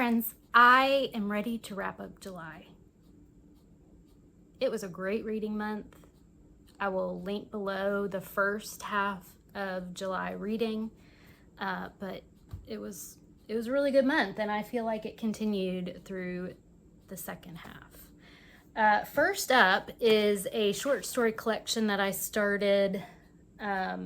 friends, I am ready to wrap up July. It was a great reading month. I will link below the first half of July reading, but it was a really good month, and I feel like it continued through the second half. First up is a short story collection that I started at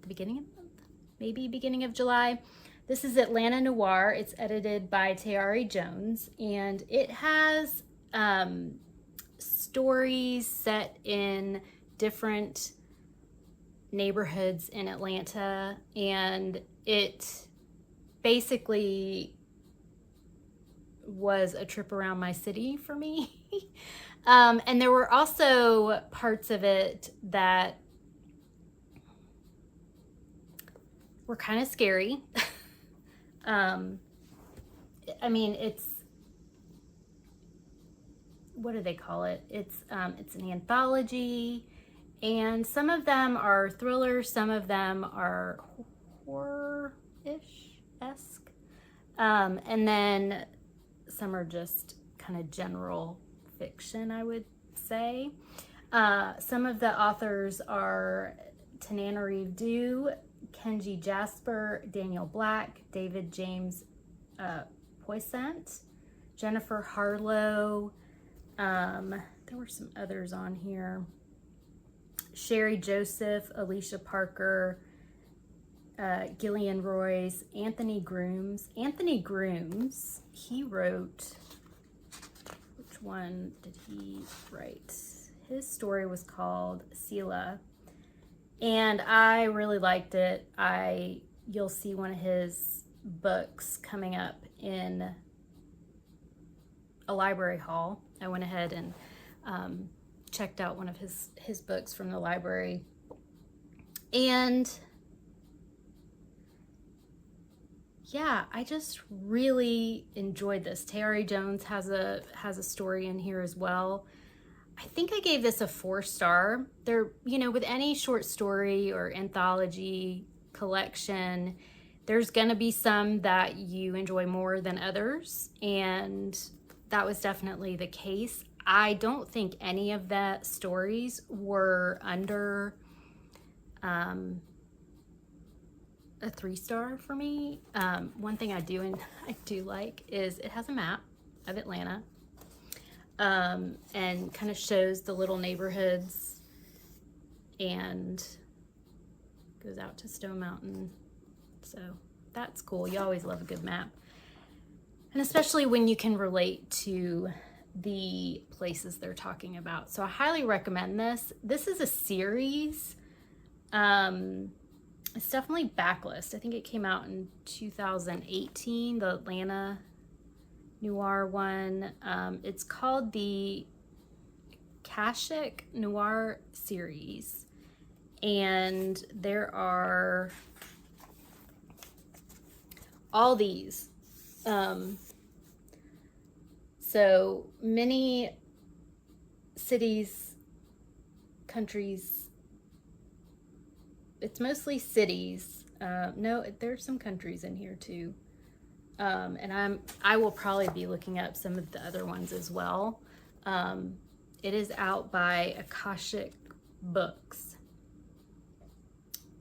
the beginning of the month, maybe beginning of July. This is Atlanta Noir. It's edited by Tayari Jones, and it has stories set in different neighborhoods in Atlanta, and it basically was a trip around my city for me. And there were also parts of it that were kind of scary. I mean, it's, what do they call it? It's an anthology, and some of them are thrillers, some of them are horror-ish-esque, and then some are just kind of general fiction, I would say. Some of the authors are Tananarive Due, Kenji Jasper, Daniel Black, David James Poissant, Jennifer Harlow. There were some others on here. Sherry Joseph, Alicia Parker, Gillian Royce, Anthony Grooms. Anthony Grooms, he wrote, which one did he write? His story was called Sela, and I really liked it. You'll see one of his books coming up in a library haul. I went ahead and checked out one of his books from the library, and yeah, I just really enjoyed this. Tayari Jones has a story in here as well. I think I gave this a 4-star. There, with any short story or anthology collection, there's gonna be some that you enjoy more than others, and that was definitely the case. I don't think any of the stories were under a 3-star for me. One thing I do like is it has a map of Atlanta, and kind of shows the little neighborhoods and goes out to Stone Mountain. So that's cool. You always love a good map. And especially when you can relate to the places they're talking about. So I highly recommend this. This is a series. It's definitely backlist. I think it came out in 2018, the Atlanta Noir one. It's called the Kashik Noir series. And there are all these. So many cities, countries. It's mostly cities. No, there's some countries in here too. And I will probably be looking up some of the other ones as well. It is out by Akashic Books.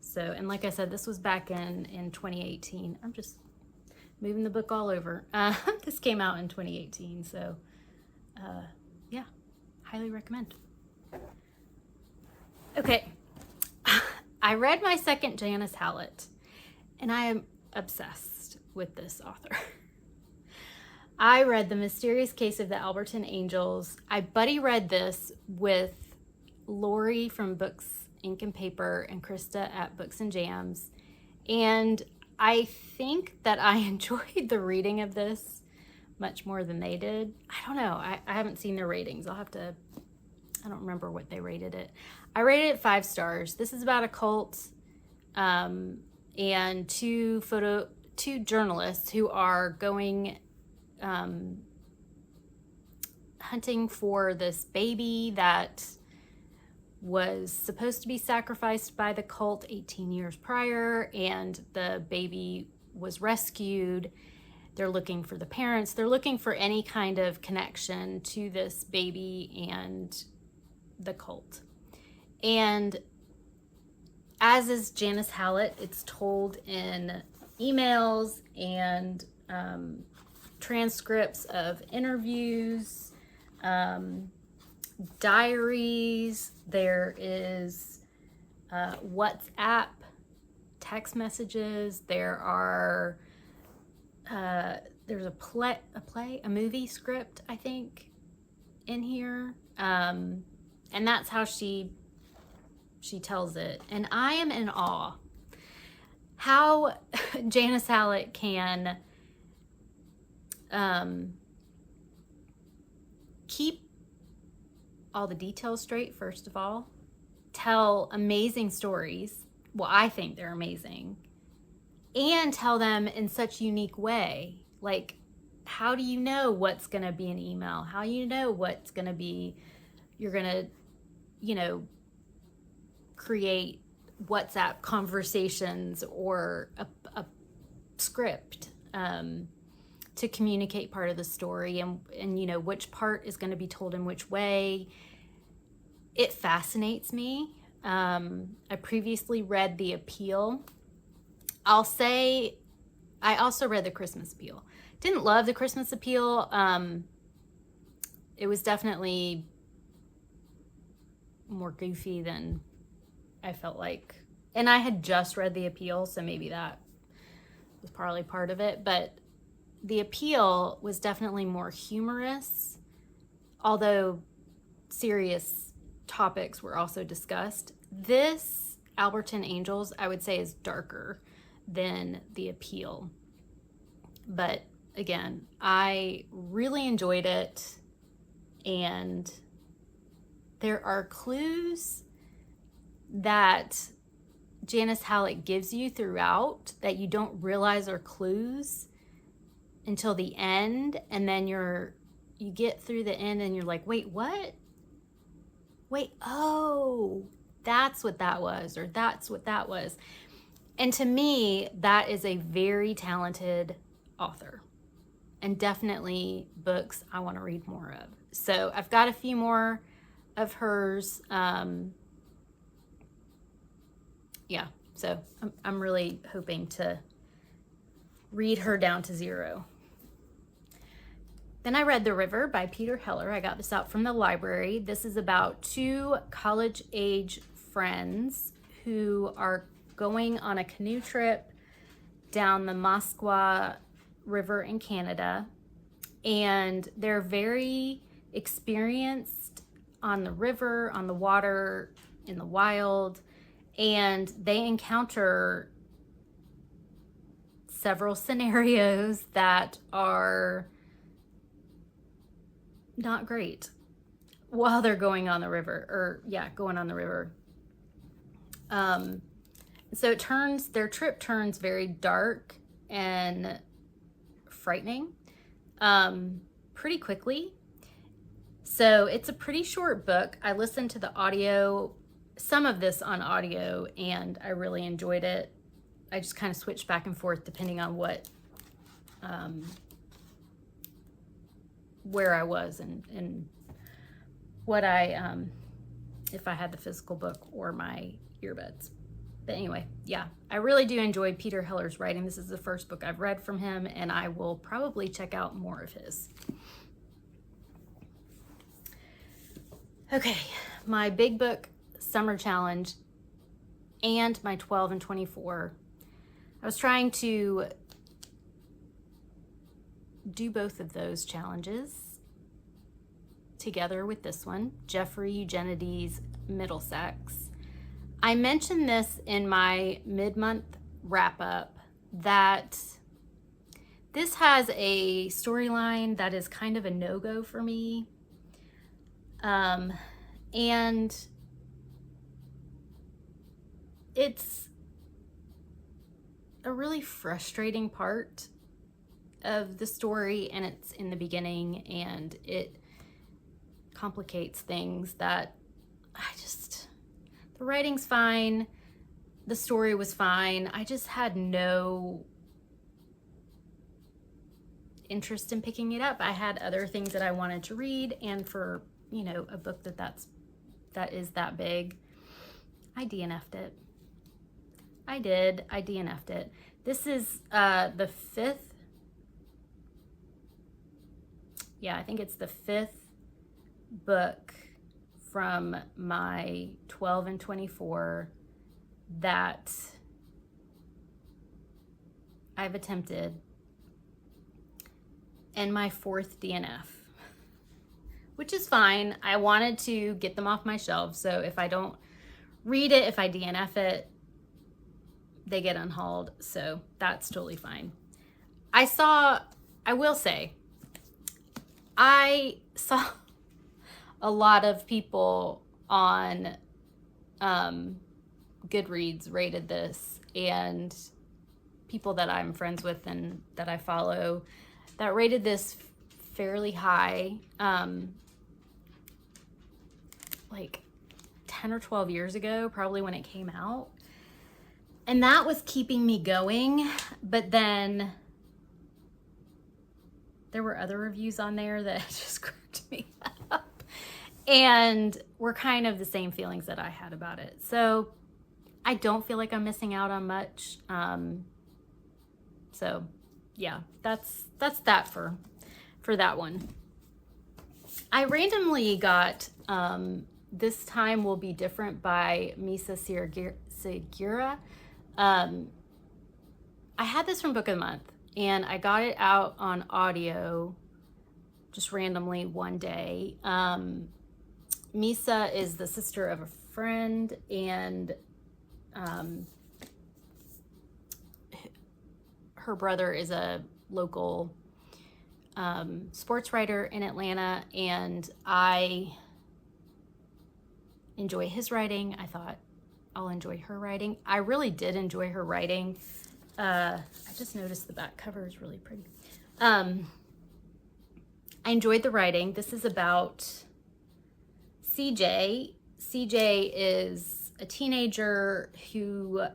So, and like I said, this was back in 2018. I'm just moving the book all over. This came out in 2018, so yeah, highly recommend. Okay, I read my second Janice Hallett, and I am obsessed with this author. I read The Mysterious Case of the Alberton Angels. I buddy read this with Lori from Books, Ink and Paper, and Krista at Books and Jams, and I think that I enjoyed the reading of this much more than they did. I don't know. I haven't seen their ratings. I don't remember what they rated it. I rated it 5 stars. This is about a cult and two journalists who are going hunting for this baby that was supposed to be sacrificed by the cult 18 years prior, and the baby was rescued, They're looking for the parents. They're looking for any kind of connection to this baby and the cult. And as is Janice Hallett, it's told in emails and transcripts of interviews, diaries. There is WhatsApp text messages. There are there's a movie script, I think, in here, and that's how she tells it. And I am in awe how Janice Hallett can keep all the details straight, first of all, tell amazing stories. Well, I think they're amazing, and tell them in such a unique way. Like, how do you know what's going to be an email? How do you know what's going to be, you're going to, create WhatsApp conversations or a script to communicate part of the story, and which part is going to be told in which way. It fascinates me. I previously read The Appeal. I'll say I also read The Christmas Appeal. Didn't love The Christmas Appeal. It was definitely more goofy than I felt like. And I had just read The Appeal, so maybe that was probably part of it. But The Appeal was definitely more humorous, although serious topics were also discussed. This Alberton Angels, I would say, is darker than The Appeal. But again, I really enjoyed it, and there are clues that Janice Hallett gives you throughout that you don't realize are clues until the end, and then you get through the end and you're like, wait, what? Wait, oh, that's what that was, or that's what that was. And to me, that is a very talented author, and definitely books I want to read more of. So I've got a few more of hers. So I'm really hoping to read her down to zero. Then I read The River by Peter Heller. I got this out from the library. This is about two college-age friends who are going on a canoe trip down the Musqueam River in Canada. And they're very experienced on the river, on the water, in the wild. And they encounter several scenarios that are not great while they're going on the river, going on the river. So their trip turns very dark and frightening pretty quickly. So it's a pretty short book. I listened to the audio, some of this on audio, and I really enjoyed it. I just kind of switched back and forth depending on where I was and what if I had the physical book or my earbuds. But anyway, I really do enjoy Peter Heller's writing. This is the first book I've read from him, and I will probably check out more of his. Okay, my big book summer challenge and my 12 and 24. I was trying to do both of those challenges together with this one, Jeffrey Eugenides Middlesex. I mentioned this in my mid-month wrap-up that this has a storyline that is kind of a no-go for me. And it's a really frustrating part of the story, and it's in the beginning, and it complicates things that the writing's fine, the story was fine. I just had no interest in picking it up. I had other things that I wanted to read, and for, you know, a book that is that big, I DNF'd it. I DNF'd it. This is the fifth. Yeah, I think it's the fifth book from my 12 and 24 that I've attempted, and my fourth DNF, which is fine. I wanted to get them off my shelf, so if I don't read it, if I DNF it, they get unhauled, so that's totally fine. I will say, I saw a lot of people on Goodreads rated this, and people that I'm friends with and that I follow that rated this fairly high, like 10 or 12 years ago, probably when it came out. And that was keeping me going, but then there were other reviews on there that just cracked me up and were kind of the same feelings that I had about it. So I don't feel like I'm missing out on much. So yeah, that's that for that one. I randomly got This Time Will Be Different by Misa Segura. I had this from Book of the Month, and I got it out on audio just randomly one day. Misa is the sister of a friend, and her brother is a local sports writer in Atlanta, and I enjoy his writing. I thought I'll enjoy her writing. I really did enjoy her writing. I just noticed the back cover is really pretty. I enjoyed the writing. This is about CJ. CJ is a teenager who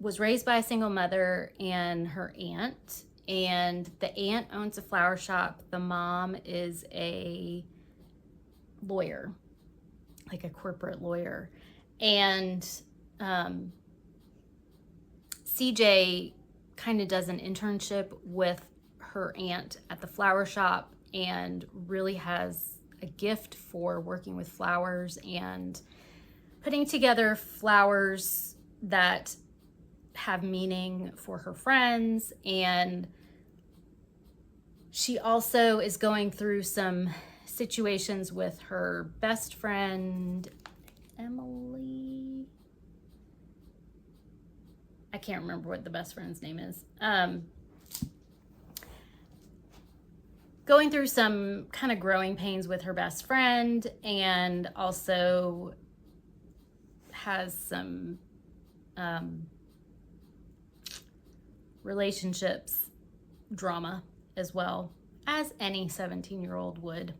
was raised by a single mother and her aunt, and the aunt owns a flower shop. The mom is a lawyer, like a corporate lawyer, and CJ kind of does an internship with her aunt at the flower shop and really has a gift for working with flowers and putting together flowers that have meaning for her friends. And she also is going through some situations with her best friend, Emily. I can't remember what the best friend's name is. Going through some kind of growing pains with her best friend, and also has some relationships drama as well, as any 17-year-old would.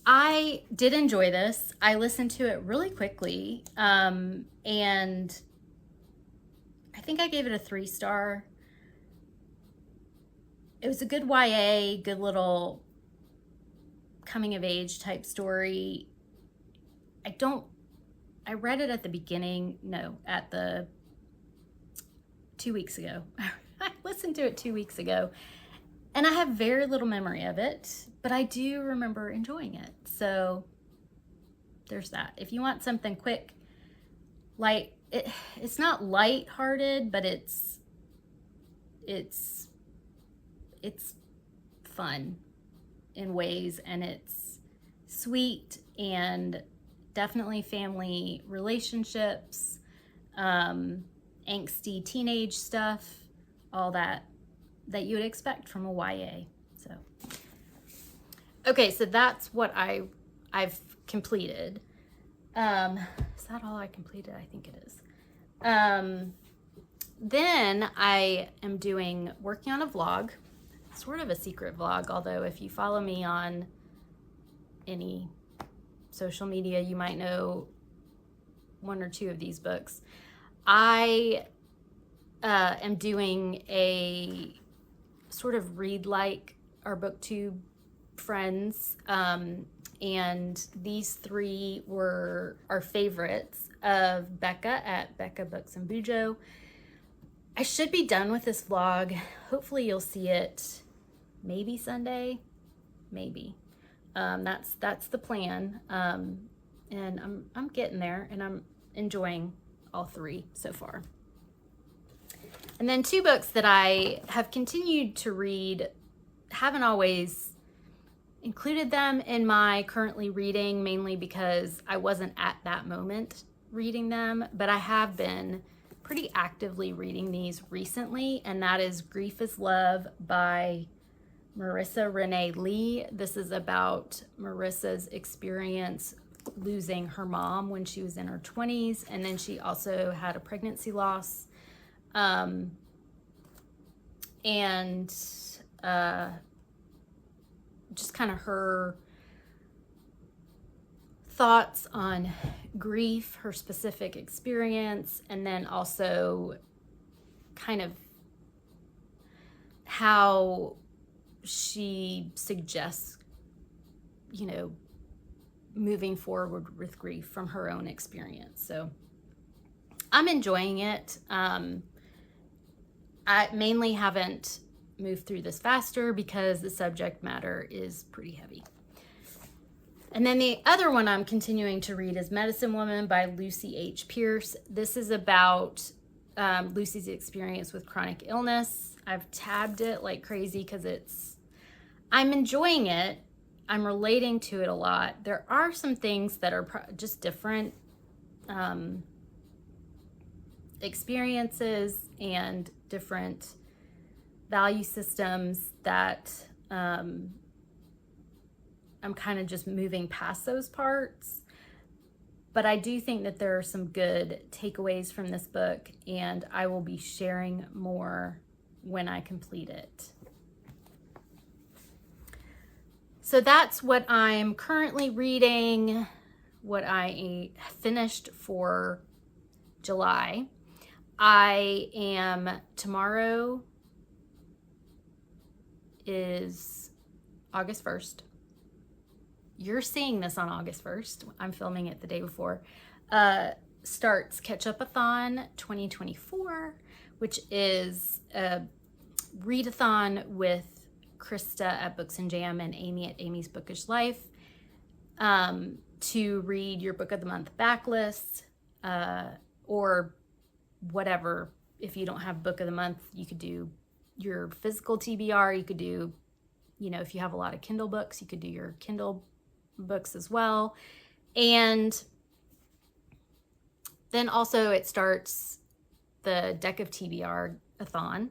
I did enjoy this. I listened to it really quickly, and I think I gave it a 3-star. It was a good YA, good little coming of age type story. I read it at the beginning, at the 2 weeks ago. I listened to it 2 weeks ago, and I have very little memory of it, but I do remember enjoying it. So there's that. If you want something quick, light, it's not light-hearted, but it's fun in ways, and it's sweet, and definitely family relationships, angsty teenage stuff, all that you would expect from a YA. So, okay, so that's what I've completed. Is that all I completed? I think it is. Then I am working on a vlog, sort of a secret vlog, although if you follow me on any social media, you might know one or two of these books. I am doing a sort of read like our booktube friends, and these three were our favorites of Becca at Becca Books and Bujo. I should be done with this vlog. Hopefully you'll see it maybe Sunday, maybe. That's the plan, and I'm getting there, and I'm enjoying all three so far. And then two books that I have continued to read, haven't always included them in my currently reading, mainly because I wasn't at that moment reading them, but I have been pretty actively reading these recently, and that is Grief is Love by Marissa Renee Lee. This is about Marissa's experience losing her mom when she was in her 20s, and then she also had a pregnancy loss. And just kind of her thoughts on grief, her specific experience, and then also kind of how she suggests, you know, moving forward with grief from her own experience. So I'm enjoying it. I mainly haven't moved through this faster because the subject matter is pretty heavy. And then the other one I'm continuing to read is Medicine Woman by Lucy H. Pierce. This is about Lucy's experience with chronic illness. I've tabbed it like crazy because I'm enjoying it. I'm relating to it a lot. There are some things that are just different experiences and different value systems that I'm kind of just moving past those parts. But I do think that there are some good takeaways from this book, and I will be sharing more when I complete it. So that's what I'm currently reading, what I finished for July. Tomorrow is August 1st. You're seeing this on August 1st. I'm filming it the day before. Starts Catch-Up-A-Thon 2024, which is a readathon with Krista at Books and Jam and Amy at Amy's Bookish Life, to read your book of the month backlist, or whatever. If you don't have book of the month, you could do your physical TBR. You could do, you know, if you have a lot of Kindle books, you could do your Kindle books as well. And then also it starts the Deck of TBR-a-thon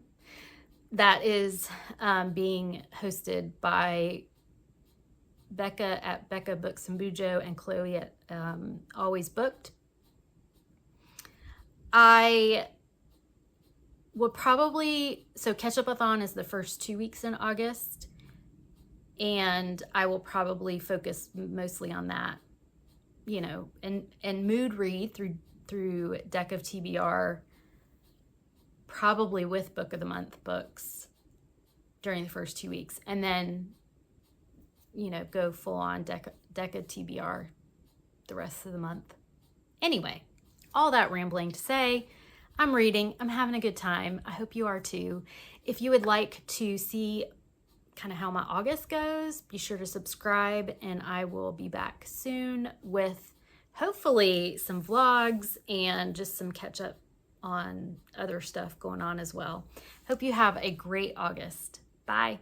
that is being hosted by Becca at Becca Books and Bujo and Chloe at Always Booked. I will probably, so Catch-Up-A-thon is the first 2 weeks in August, and I will probably focus mostly on that, you know, and mood read through Deck of TBR, probably with Book of the Month books during the first 2 weeks, and then, you know, go full on Deck of TBR the rest of the month. Anyway, all that rambling to say, I'm reading, I'm having a good time. I hope you are too. If you would like to see kind of how my August goes, be sure to subscribe, and I will be back soon with hopefully some vlogs and just some catch up on other stuff going on as well. Hope you have a great August. Bye.